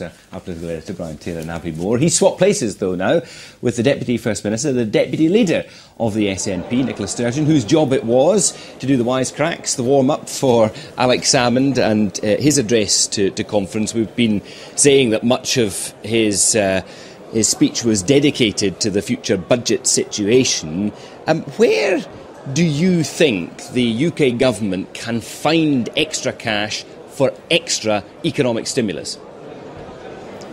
Our political editor, Brian Taylor, and Abbie Moore. He swapped places, though, now, with the Deputy First Minister, the Deputy Leader of the SNP, Nicola Sturgeon, whose job it was to do the wisecracks, the warm-up for Alex Salmond and his address to conference. We've been saying that much of his speech was dedicated to the future budget situation. Where do you think the UK government can find extra cash for extra economic stimulus?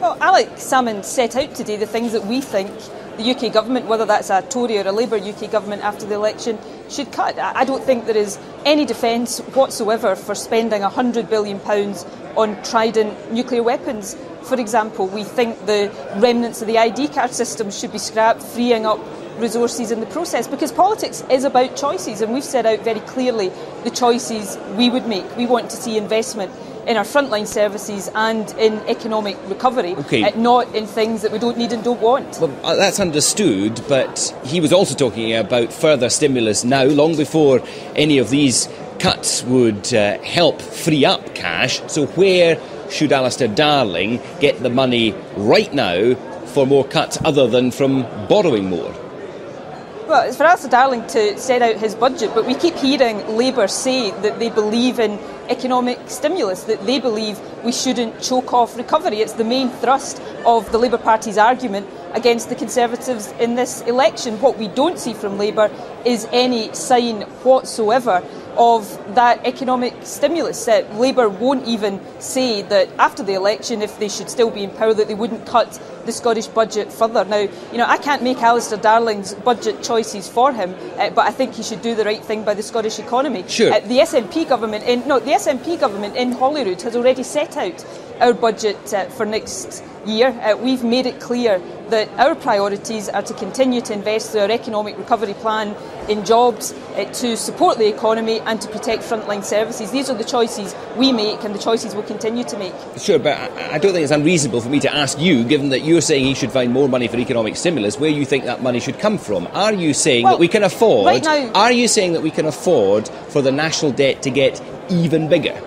Well, Alex Salmond set out today the things that we think the UK government, whether that's a Tory or a Labour UK government after the election, should cut. I don't think there is any defence whatsoever for spending £100 billion on Trident nuclear weapons. For example, we think the remnants of the ID card system should be scrapped, freeing up resources in the process, because politics is about choices, and we've set out very clearly the choices we would make. We want to see investment in our frontline services and in economic recovery, not in things that we don't need and don't want. Well, that's understood, but he was also talking about further stimulus now, long before any of these cuts would help free up cash. So where should Alistair Darling get the money right now for more cuts other than from borrowing more? Well, it's for Alistair Darling to set out his budget, but we keep hearing Labour say that they believe in economic stimulus, that they believe we shouldn't choke off recovery. It's the main thrust of the Labour Party's argument against the Conservatives in this election. What we don't see from Labour is any sign whatsoever of that economic stimulus. Labour won't even say that after the election, if they should still be in power, that they wouldn't cut the Scottish budget further. Now, I can't make Alistair Darling's budget choices for him, but I think he should do the right thing by the Scottish economy. Sure. The SNP government in Holyrood has already set out our budget for next year. We've made it clear that our priorities are to continue to invest through our economic recovery plan in jobs, to support the economy and to protect frontline services. These are the choices we make and the choices we'll continue to make. Sure, but I don't think it's unreasonable for me to ask you, given that you're saying he should find more money for economic stimulus, where you think that money should come from. Are you saying that we can afford... Right now, are you saying that we can afford for the national debt to get even bigger?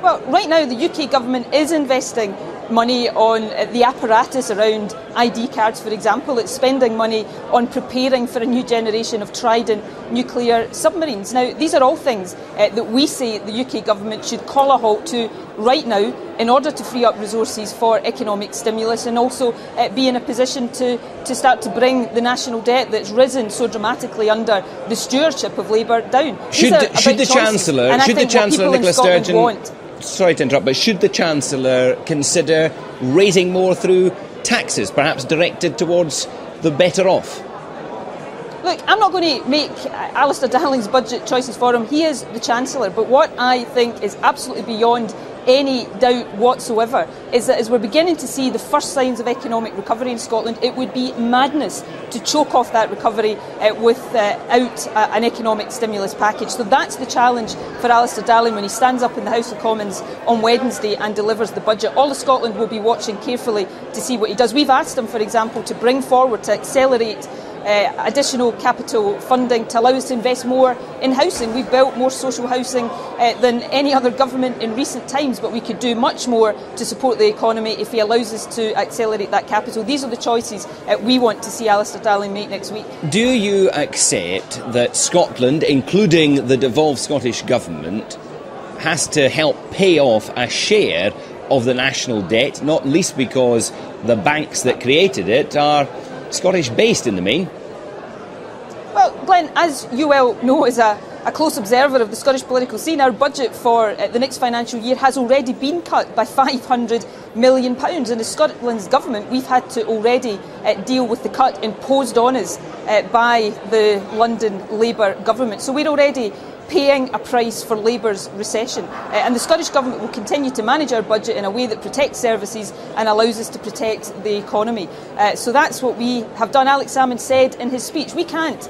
Well, right now the UK government is investing money on the apparatus around ID cards, for example. It's spending money on preparing for a new generation of Trident nuclear submarines. Now, these are all things that we say the UK government should call a halt to right now in order to free up resources for economic stimulus and also be in a position to start to bring the national debt that's risen so dramatically under the stewardship of Labour down. Should the Chancellor, Nicola Sturgeon... Sorry to interrupt, but should the Chancellor consider raising more through taxes, perhaps directed towards the better off? Look, I'm not going to make Alistair Darling's budget choices for him. He is the Chancellor. But what I think is absolutely beyond any doubt whatsoever is that as we're beginning to see the first signs of economic recovery in Scotland, it would be madness to choke off that recovery without an economic stimulus package. So that's the challenge for Alistair Darling when he stands up in the House of Commons on Wednesday and delivers the budget. All of Scotland will be watching carefully to see what he does. We've asked him, for example, to bring forward, to accelerate additional capital funding to allow us to invest more in housing. We've built more social housing than any other government in recent times, but we could do much more to support the economy if he allows us to accelerate that capital. These are the choices we want to see Alistair Darling make next week. Do you accept that Scotland, including the devolved Scottish Government, has to help pay off a share of the national debt, not least because the banks that created it are Scottish-based in the main? Well, Glenn, as you well know, as a close observer of the Scottish political scene, our budget for the next financial year has already been cut by £500 million. And as Scotland's government, we've had to already deal with the cut imposed on us by the London Labour government. So we're already paying a price for Labour's recession. And the Scottish Government will continue to manage our budget in a way that protects services and allows us to protect the economy. So that's what we have done. Alex Salmond said in his speech, we can't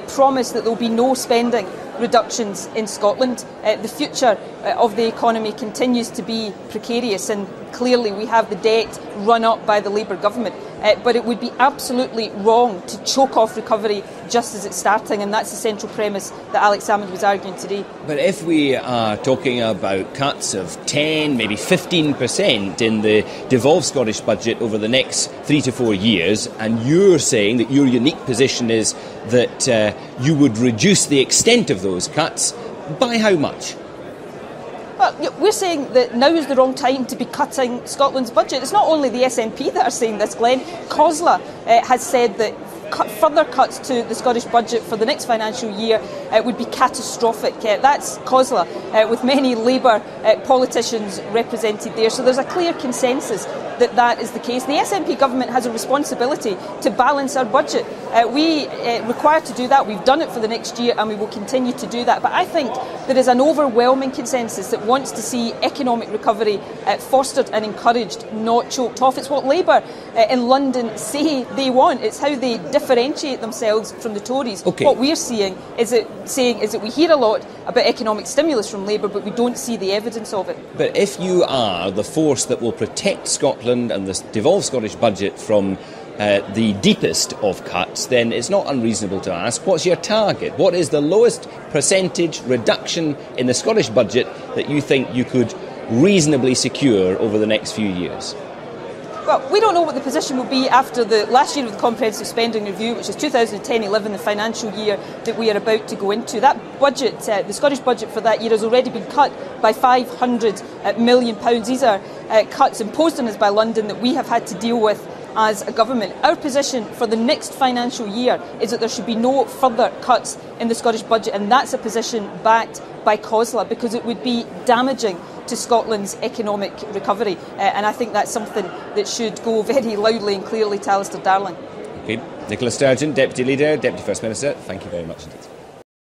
promise that there will be no spending reductions in Scotland. The future of the economy continues to be precarious, and clearly we have the debt run up by the Labour government. but it would be absolutely wrong to choke off recovery just as it's starting, and that's the central premise that Alex Salmond was arguing today. But if we are talking about cuts of 10, maybe 15% in the devolved Scottish budget over the next 3 to 4 years, and you're saying that your unique position is that you would reduce the extent of those cuts, by how much? Well, we're saying that now is the wrong time to be cutting Scotland's budget. It's not only the SNP that are saying this, Glenn. COSLA has said that further cuts to the Scottish budget for the next financial year would be catastrophic. That's COSLA, with many Labour politicians represented there. So there's a clear consensus that is the case. The SNP government has a responsibility to balance our budget. We require to do that. We've done it for the next year and we will continue to do that. But I think there is an overwhelming consensus that wants to see economic recovery fostered and encouraged, not choked off. It's what Labour in London say they want. It's how they differentiate themselves from the Tories. Okay. What we're saying is that we hear a lot about economic stimulus from Labour, but we don't see the evidence of it. But if you are the force that will protect Scotland and the devolved Scottish budget from the deepest of cuts, then it's not unreasonable to ask, what's your target? What is the lowest percentage reduction in the Scottish budget that you think you could reasonably secure over the next few years? Well, we don't know what the position will be after the last year of the Comprehensive Spending Review, which is 2010-11, the financial year that we are about to go into. That budget, the Scottish budget for that year, has already been cut by £500 million. These are cuts imposed on us by London that we have had to deal with as a government. Our position for the next financial year is that there should be no further cuts in the Scottish budget, and that's a position backed by COSLA, because it would be damaging to Scotland's economic recovery, and I think that's something that should go very loudly and clearly to Alistair Darling. Okay. Nicola Sturgeon, Deputy Leader, Deputy First Minister, thank you very much indeed.